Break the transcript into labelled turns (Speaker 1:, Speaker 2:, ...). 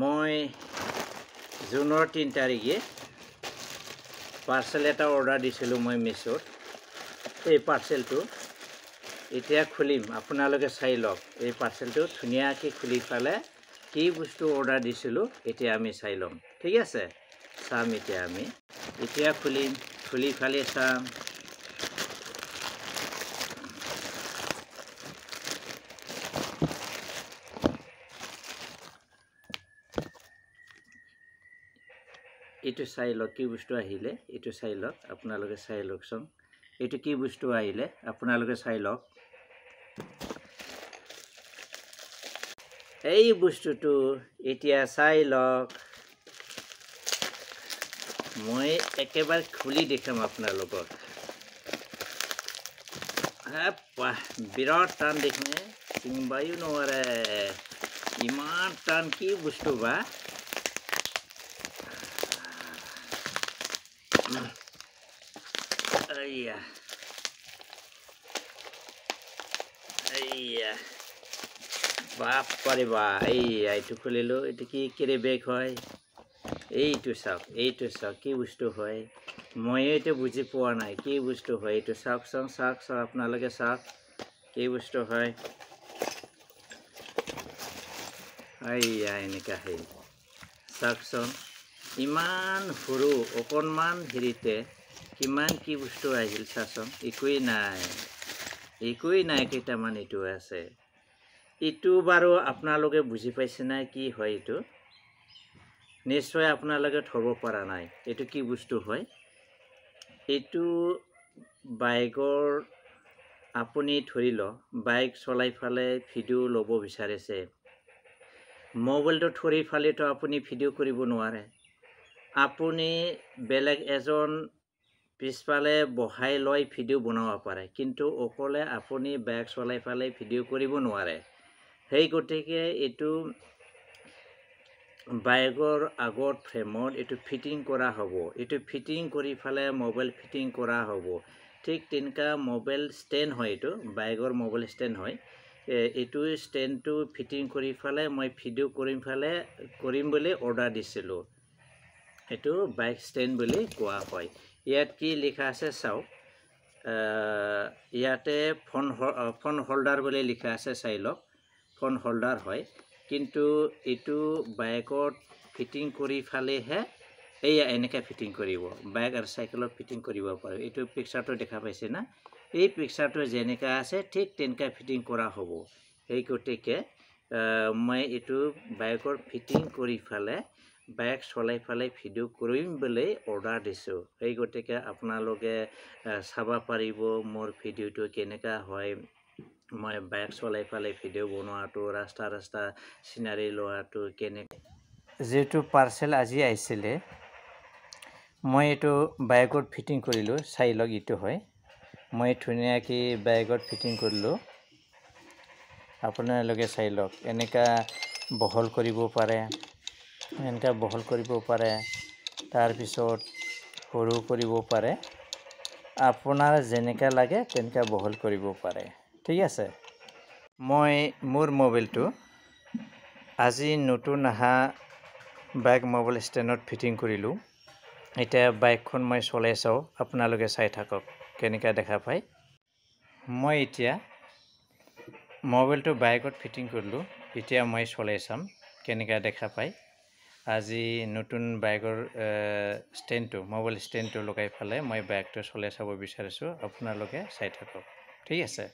Speaker 1: মই জুনৰ 3 তাৰিখে পাৰ্চেল এটা অৰ্ডাৰ দিছিলোঁ মই মিছোত। এই পাৰ্চেলটো এতিয়া খুলিম, আপোনালোকে চাই লওক। এই পাৰ্চেলটো ধুনীয়াকৈ খুলি পেলাই কি বস্তু অৰ্ডাৰ দিছিলোঁ এতিয়া আমি চাই ল'ম। ঠিক আছে, চাম এতিয়া আমি খুলিম, খুলি পেলাই চাম। এইটো চাই লওক কি বস্তু আহিলে, এইটো চাই লওক, আপোনালোকে চাই লওকচোন। এইটো কি বস্তু আহিলে আপোনালোকে চাই লওক। এই বস্তুটো এতিয়া চাই লওক। মই একেবাৰে খুলি দেখাম আপোনালোকক। বিৰাট টান দেখনে, চিঙবায়ো নোৱাৰে, ইমান টান। কি বস্তু বা? বাপৰে বা, এইটো খুলিলোঁ। এইটো কি কেৰি বেগ হয়? এইটো চাওক, এইটো চাওক কি বস্তু হয়। মই এইটো বুজি পোৱা নাই কি বস্তু হয়। এইটো চাওকচোন, চাওক আপোনালোকে চাওক কি বস্তু হয়। এনেকুৱা হেৰি চাওকচোন, ইমান সৰু অকণমান হেৰিতে কিমান কি বস্তু আহিল চাচোন। একোৱেই নাই, কেইটামান এইটো আছে। এইটো বাৰু আপোনালোকে বুজি পাইছে নাই কি হয়? এইটো নিশ্চয় আপোনালোকে ধৰিব পৰা নাই এইটো কি বস্তু হয়। এইটো বাইকৰ, আপুনি ধৰি লওক বাইক চলাই পেলাই ভিডিঅ' ল'ব বিচাৰিছে। মোবাইলটো ধৰি পেলাইতো আপুনি ভিডিঅ' কৰিব নোৱাৰে। আপুনি বেলেগ এজন পিছফালে বহাই লৈ ভিডিঅ' বনাব পাৰে, কিন্তু অকলে আপুনি বাইক চলাই পেলাই ভিডিঅ' কৰিব নোৱাৰে। সেই গতিকে এইটো বাইকৰ আগত ফ্ৰেমত এইটো ফিটিং কৰা হ'ব। এইটো ফিটিং কৰি পেলাই মোবাইল ফিটিং কৰা হ'ব। ঠিক তেনেকুৱা মোবাইল ষ্টেণ্ড হয়, এইটো বাইকৰ মোবাইল ষ্টেণ্ড হয়। এইটো ষ্টেণ্ডটো ফিটিং কৰি পেলাই মই ভিডিঅ' কৰিম বুলি অৰ্ডাৰ দিছিলোঁ। এইটো বাইক ষ্টেণ্ড বুলি কোৱা হয়। ইয়াত কি লিখা আছে চাওক। ইয়াতে ফোন হোল্ডাৰ বুলি লিখা আছে, চাই লওক। ফোন হোল্ডাৰ হয়, কিন্তু এইটো বাইকত ফিটিং কৰি পেলাইহে এনেকৈ ফিটিং কৰিব। বাইক আৰু চাইকেলত ফিটিং কৰিব পাৰে। এইটো পিকচাৰটো দেখা পাইছে না? এই পিকচাৰটো যেনেকৈ আছে ঠিক তেনেকৈ ফিটিং কৰা হ'ব। সেই গতিকে মই এইটো বাইকৰ ফিটিং কৰি পেলাই বাইক চলাই পেলাই ভিডিঅ' কৰিম বুলি অৰ্ডাৰ দিছোঁ। সেই গতিকে আপোনালোকে চাব পাৰিব মোৰ ভিডিঅ'টো কেনেকুৱা হয়। মই বাইক চলাই পেলাই ভিডিঅ' বনোৱাটো, ৰাস্তা চিনাৰী লোৱাটো কেনেকৈ। যিটো পাৰ্চেল আজি আহিছিলে, মই এইটো বাইকত ফিটিং কৰিলোঁ। চাই লওক, এইটো হয়। মই ধুনীয়াকৈ বাইকত ফিটিং কৰিলোঁ। আপোনালোকে চাই লওক, এনেকুৱা বহল কৰিব পাৰে, এনেকুৱা বহল কৰিব পাৰে, তাৰপিছত সৰু কৰিব পাৰে। আপোনাৰ যেনেকুৱা লাগে তেনেকুৱা বহল কৰিব পাৰে। ঠিক আছে, মই মোৰ মোবাইলটো আজি নতুন অহা বাইক মোবাইল ষ্টেণ্ডত ফিটিং কৰিলোঁ। এতিয়া বাইকখন মই চলাই চাওঁ, আপোনালোকে চাই থাকক কেনেকৈ দেখা পায়। মই এতিয়া মোবাইলটো বাইকত ফিটিং কৰিলোঁ। এতিয়া মই চলাই চাম কেনেকৈ দেখা পায়। আজি নতুন বাইকৰ মোবাইল ষ্টেণ্ডটো লগাই পেলাই মই বাইকটো চলাই চাব বিচাৰিছোঁ। আপোনালোকে চাই থাকক। ঠিক আছে।